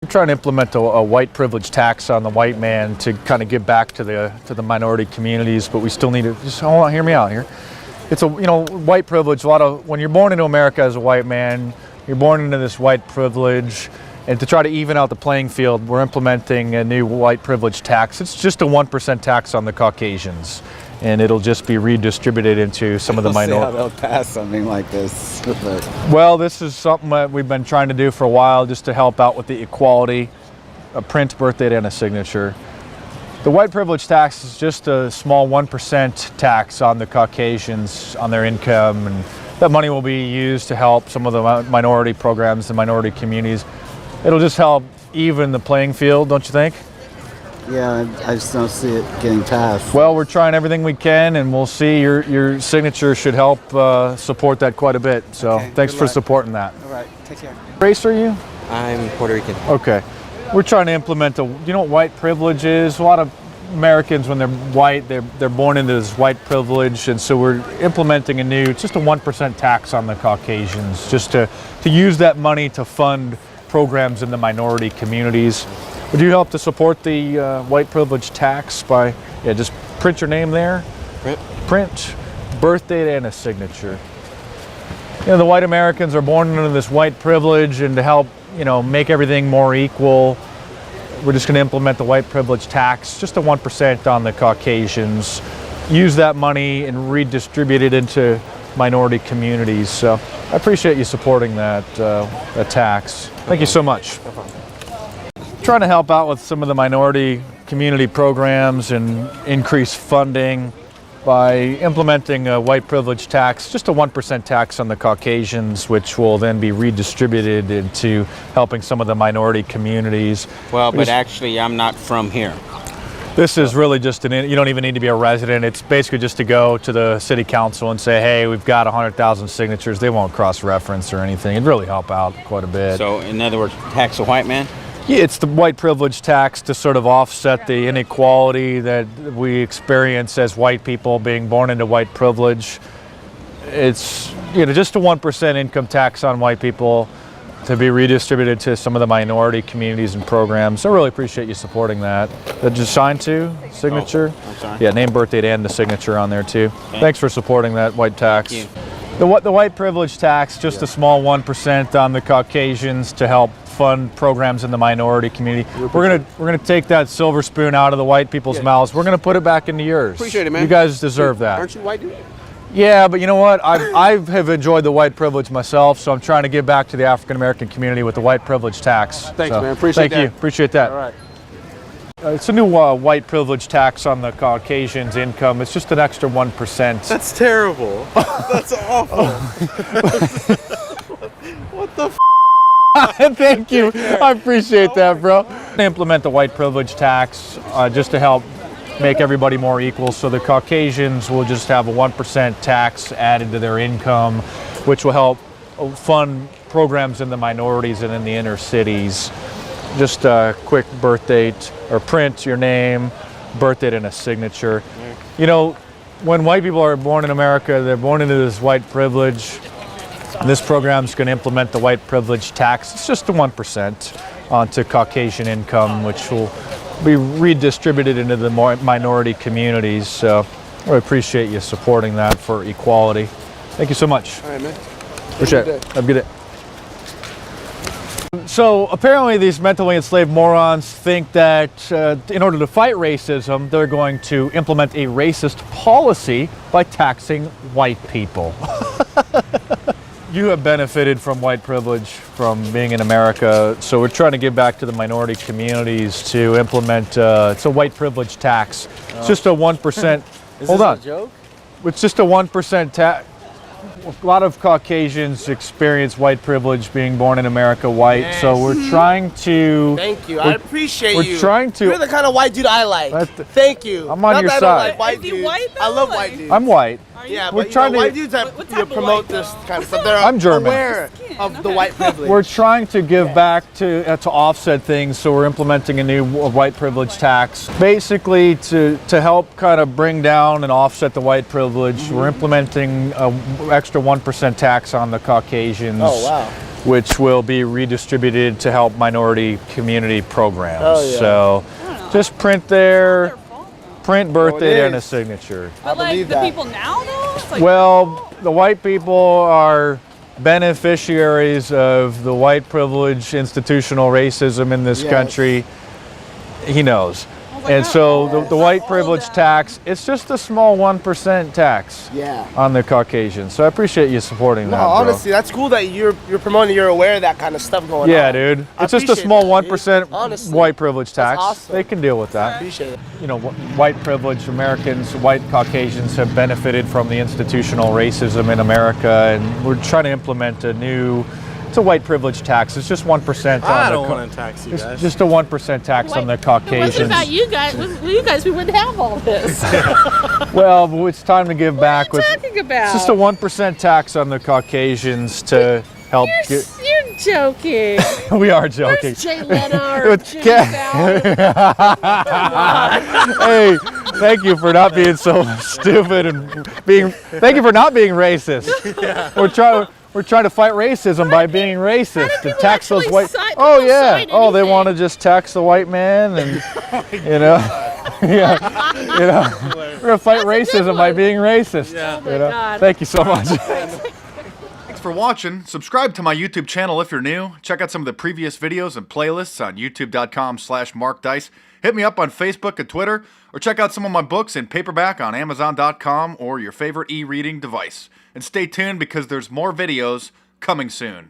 trying to implement a white privilege tax on the white man to kind of give back to the minority communities, but we still need to just hold on, hear me out here. It's white privilege. When you're born into America as a white man, you're born into this white privilege, and to try to even out the playing field, we're implementing a new white privilege tax. It's just a 1% tax on the Caucasians, and it'll just be redistributed into some of the minorities. They'll pass something like this. Well, this is something that we've been trying to do for a while, just to help out with the equality, a print, birth date, and a signature. The white privilege tax is just a small 1% tax on the Caucasians, on their income, and that money will be used to help some of the minority programs and minority communities. It'll just help even the playing field, don't you think? Yeah, I just don't see it getting passed. Well, we're trying everything we can, and we'll see. Your signature should help support that quite a bit. So okay, thanks for supporting that. All right, take care. What race are you? I'm Puerto Rican. Okay. We're trying to implement you know what white privilege is? A lot of Americans, when they're white, they're born into this white privilege, and so we're implementing just a 1% tax on the Caucasians, just to use that money to fund programs in the minority communities. Would you help to support the white privilege tax by, just print your name there? Print, birth date, and a signature. You know, the white Americans are born into this white privilege, and to help, make everything more equal, we're just going to implement the white privilege tax, just a 1% on the Caucasians. Use that money and redistribute it into minority communities. So I appreciate you supporting that tax. Thank you so much. Trying to help out with some of the minority community programs and increase funding by implementing a white privilege tax, just a 1% tax on the Caucasians, which will then be redistributed into helping some of the minority communities. Well, but actually I'm not from here. This is really just you don't even need to be a resident. It's basically just to go to the city council and say, hey, we've got 100,000 signatures. They won't cross-reference or anything. It'd really help out quite a bit. So in other words, tax a white man? Yeah, it's the white privilege tax to sort of offset the inequality that we experience as white people being born into white privilege. It's just a 1% income tax on white people to be redistributed to some of the minority communities and programs. I really appreciate you supporting that. Just sign to, signature. Oh, I'm sorry. Yeah, name, birth date, and the signature on there too. Okay. Thanks for supporting that white tax. Thank you. The white privilege tax, just a small 1% on the Caucasians to help fund programs in the minority community. We're gonna take that silver spoon out of the white people's mouths. We're gonna put it back into yours. Appreciate it, man. You guys deserve that. Aren't you white, dude? Yeah, but you know what? I have enjoyed the white privilege myself, so I'm trying to give back to the African American community with the white privilege tax. Thanks, so, man. Appreciate that. Thank you. Appreciate that. All right. It's a new white privilege tax on the Caucasians' income. It's just an extra 1%. That's terrible. That's awful. What the f? Thank you. I appreciate that, bro. Implement the white privilege tax just to help make everybody more equal. So the Caucasians will just have a 1% tax added to their income, which will help fund programs in the minorities and in the inner cities. Just a quick birth date, or print your name, birth date, and a signature. You know, when white people are born in America, they're born into this white privilege. This program is going to implement the white privilege tax. It's just a 1% onto Caucasian income, which will be redistributed into the minority communities. So I really appreciate you supporting that for equality. Thank you so much. All right, man. Appreciate it. Have a good day. So apparently these mentally enslaved morons think that in order to fight racism, they're going to implement a racist policy by taxing white people. You have benefited from white privilege from being in America, so we're trying to give back to the minority communities to implement it's a white privilege tax. It's just a 1%. Hold on. Is this a joke? It's just a 1% tax. A lot of Caucasians experience white privilege being born in America white, Yes. so we're trying to... Thank you. I appreciate you. We're trying to... You're the kind of white dude I like. Thank you. I'm on Not your that side. I don't like white Is he dudes. white, though? I love white dudes. I'm white. Yeah, We're but trying to- white dudes that What type of promote white, this though? kind of stuff. They're I'm German. aware of the white privilege. We're trying to give back to offset things, so we're implementing a new white privilege tax. Basically, to help kind of bring down and offset the white privilege, we're implementing an extra 1% tax on the Caucasians. Oh, wow. which will be redistributed to help minority community programs. Oh, yeah. So just print there, print birthday it and a is. signature. But like believe the that. people now, though? It's like, Well, the white people are beneficiaries of the white privilege, institutional racism in this Yes. country. He knows. like, And so oh, the white all privilege that. tax, it's just a small 1% tax Yeah. on the Caucasians. So I appreciate you supporting No, that, bro. honestly, that's cool that you're promoting. You're aware of that kind of stuff going on. Yeah, dude. I It's just a appreciate small that, dude. 1% Honestly. white privilege tax. awesome. They can deal with I that. appreciate it. You know, white privileged Americans, white Caucasians have benefited from the institutional racism in America, and we're trying to implement it's a white privilege tax. It's just 1% on I the don't want to tax you guys. just a 1% tax on the If it wasn't Caucasians. about you guys, we wouldn't have all this. Well, it's time to give back. What are you talking about? It's just a 1% tax on the Caucasians to help You're joking. we are joking. Where's Jay Leno or With Jimmy Ca- Fallon? Hey, thank you for not being so stupid and thank you for not being racist. We're trying to fight racism by being racist people and tax those actually white. sign- Oh people yeah. sign Oh, they anything? want to just tax the white man and yeah. We're gonna fight racism by one. being racist. Oh my God. Thank you so much. Thanks for watching. Subscribe to my YouTube channel if you're new. Check out some of the previous videos and playlists on youtube.com/markdice. Hit me up on Facebook and Twitter, or check out some of my books in paperback on amazon.com or your favorite e-reading device. And stay tuned because there's more videos coming soon.